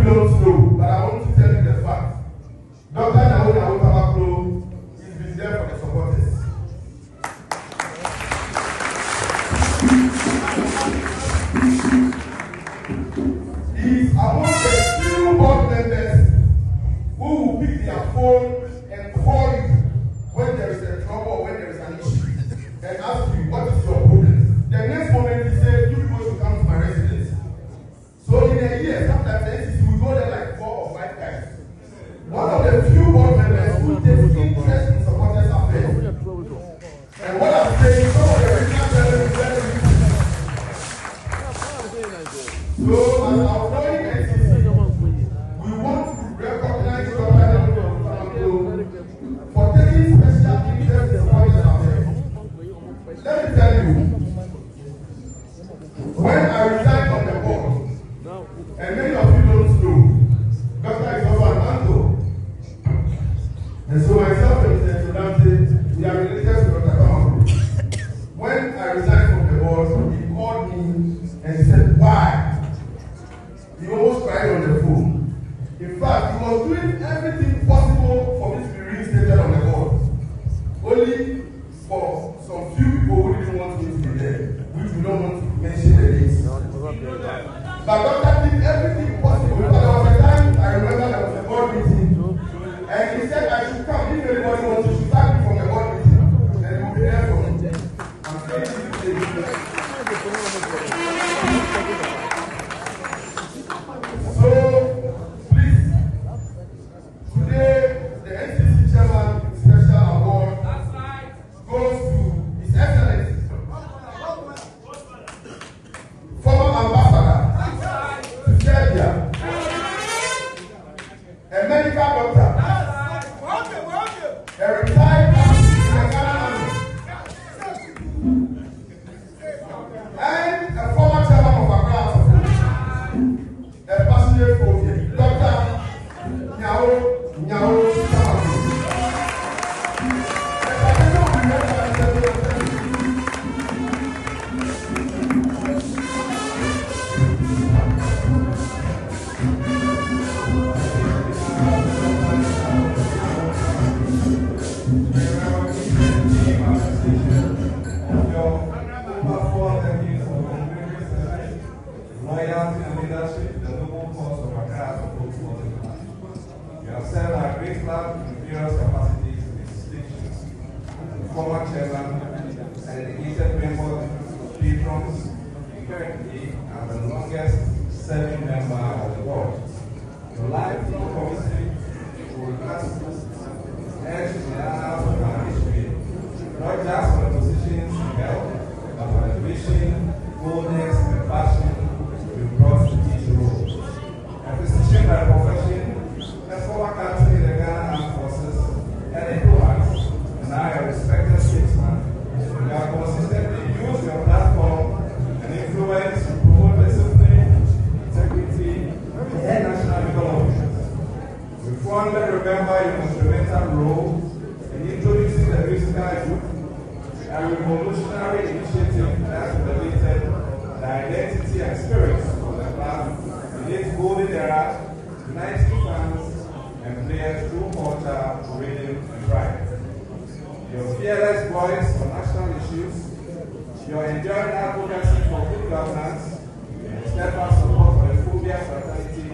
you don't know, but I want to tell you the fact. Dr. Nyaho-Tamakloe is been there for the supporters. He's among the few board members who will pick their phone and call you when there is a trouble or when there is an issue and ask you what is your problem. The next moment he says, you people should come to my residence. So in a year, sometimes the NCC will go there like 4 or 5 times. One of the few board members who takes interest in supporters affairs. And what I'm saying, some of the regional presidents is very important. So as our growing NCC, we want to recognize Dr. Nyaho-Tamakloe for taking special interest in supporters affairs. Let me tell you, when I resigned on the board, and many of you don't know, Doctor is also an uncle. And so myself and Mr. Dante, we are related to Dr. Tamakloe. When I resigned from the board, he called me and said, why? He almost cried on the phone. In fact, he was doing everything possible for me to be reinstated on the board. Only for some few people who didn't want me to be there, which we don't want to mention the names. But Doctor did everything possible. Because there was a time, I remember there was a board meeting, and he said I should come. If anybody wants to, should start me from the board meeting, and he will be there for me. I'm saying this. So, please, today, the NCC chairman special award goes to His Excellency, former ambassador to Serbia, a medical doctor, a retired and a former chairman of Accra, a passionate voter, Dr. Nyaho-Tamakloe. Loyalty and leadership, the noble cause of Accra supports all. You have served our great club in various capacities and distinctions. Former chairman, a dedicated member, patrons, currently and the longest serving member of the board. Your lifelong commitment will cast edge in the annals of our history, not just for the positions you held, but for the vision, boldness, and passion you brought to each role. A physician by profession, a former captain in the Ghana Armed Forces, a diplomat, and now a respected statesman, you have consistently used your platform and influence to promote discipline, integrity, and national development. We fondly remember your instrumental role in introducing the musical group, a revolutionary initiative that elevated the identity and spirit of the club in its golden era, uniting fans and players through culture, rhythm, and pride. Your fearless voice on national issues, your enduring advocacy for good governance, and steadfast support for the phobia fraternity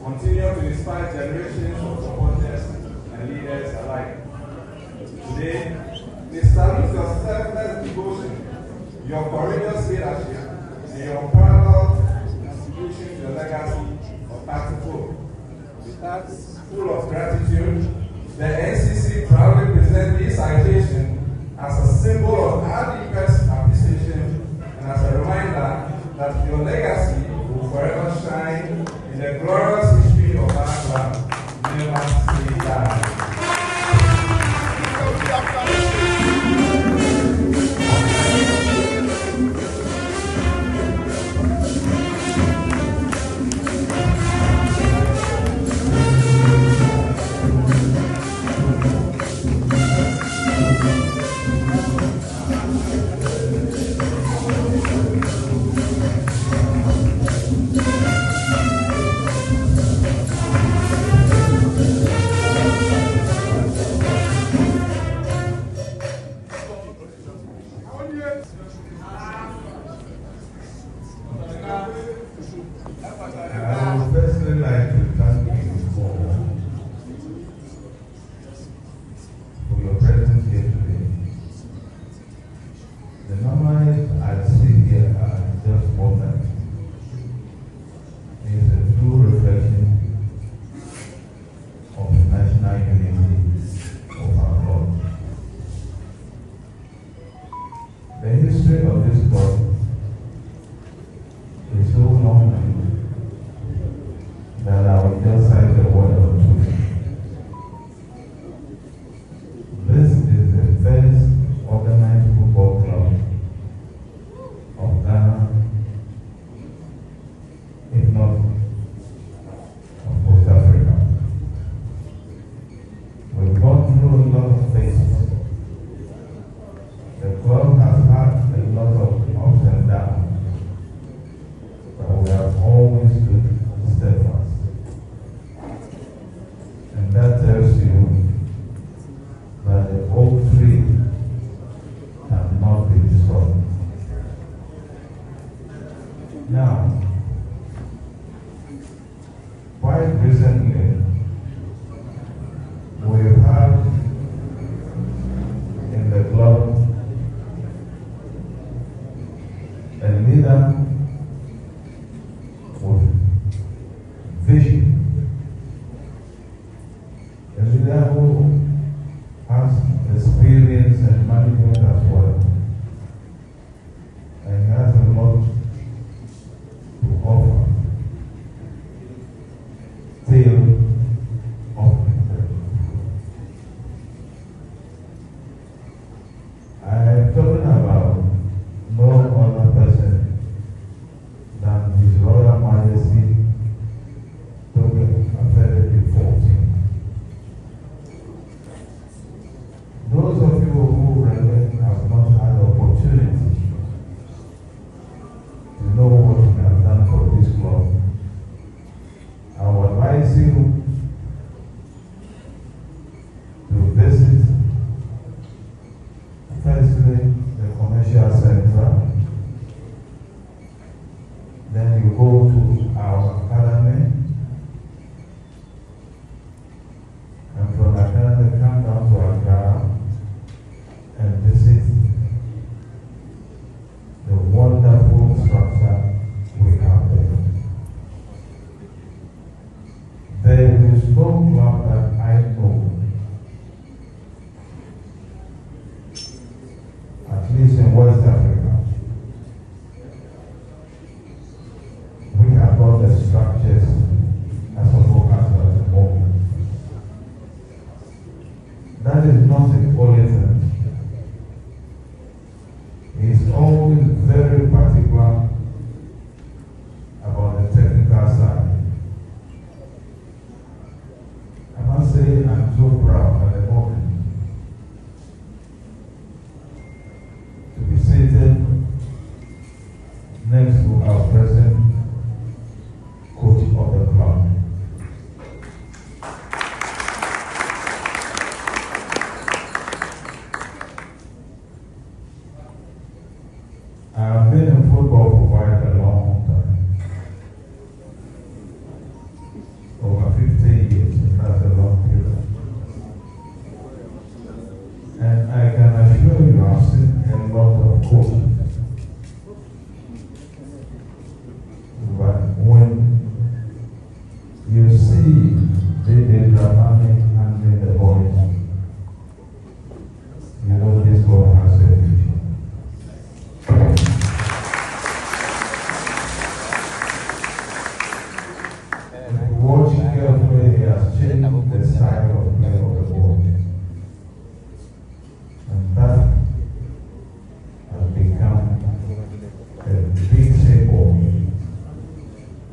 continue to inspire generations of supporters and leaders alike. Today, we salute your selfless devotion, your courageous leadership, and your parallel contribution to the legacy of past folk. With that, full of gratitude, the NCC proudly presents this citation as a symbol of our deepest appreciation and as a reminder that your legacy will forever shine in the glorious history of our club. Never say die. tale of victory. I am talking about no other person than His Royal Majesty Frederick XIV. Those of you who have not had the opportunity to know what we have done for this club, I would advise you to visit firstly the commercial center, then you go to our academy, and from academy come down to our ground and visit the wonderful structure we have there. There is no club that I know, at least in West Africa, we have got the structures as a focus at the moment. That is not the only thing. He is always very particular about the technical side. I must say I'm so proud at the moment to be seated next to our present coach of the club. I have been in football for quite a long time. Over 50 years, that's a long period. And I can assure you I've seen a lot of coaches. But when you see the dramatic handling the boys, you know this boy has a future. Watch carefully, he has changed the style of play of the ball. And that has become a big symbol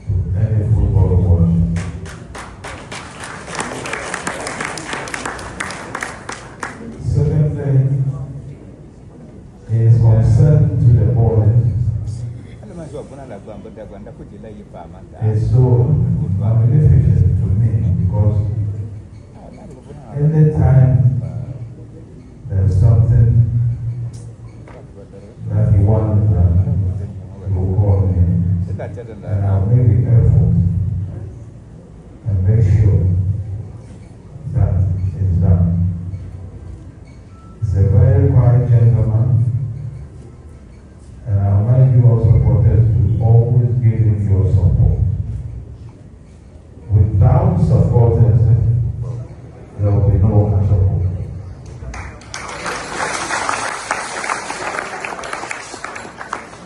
to any football watching. Secondly, he is concerned to the boys. It's so magnificent to me because anytime there's something that he wants he will call me, and I'll make the effort and make sure that it's done. He's a very quiet gentleman, and I would like you all supporters to always give him your support. Without supporters, there will be no support.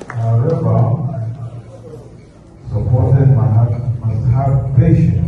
However, supporters must have patience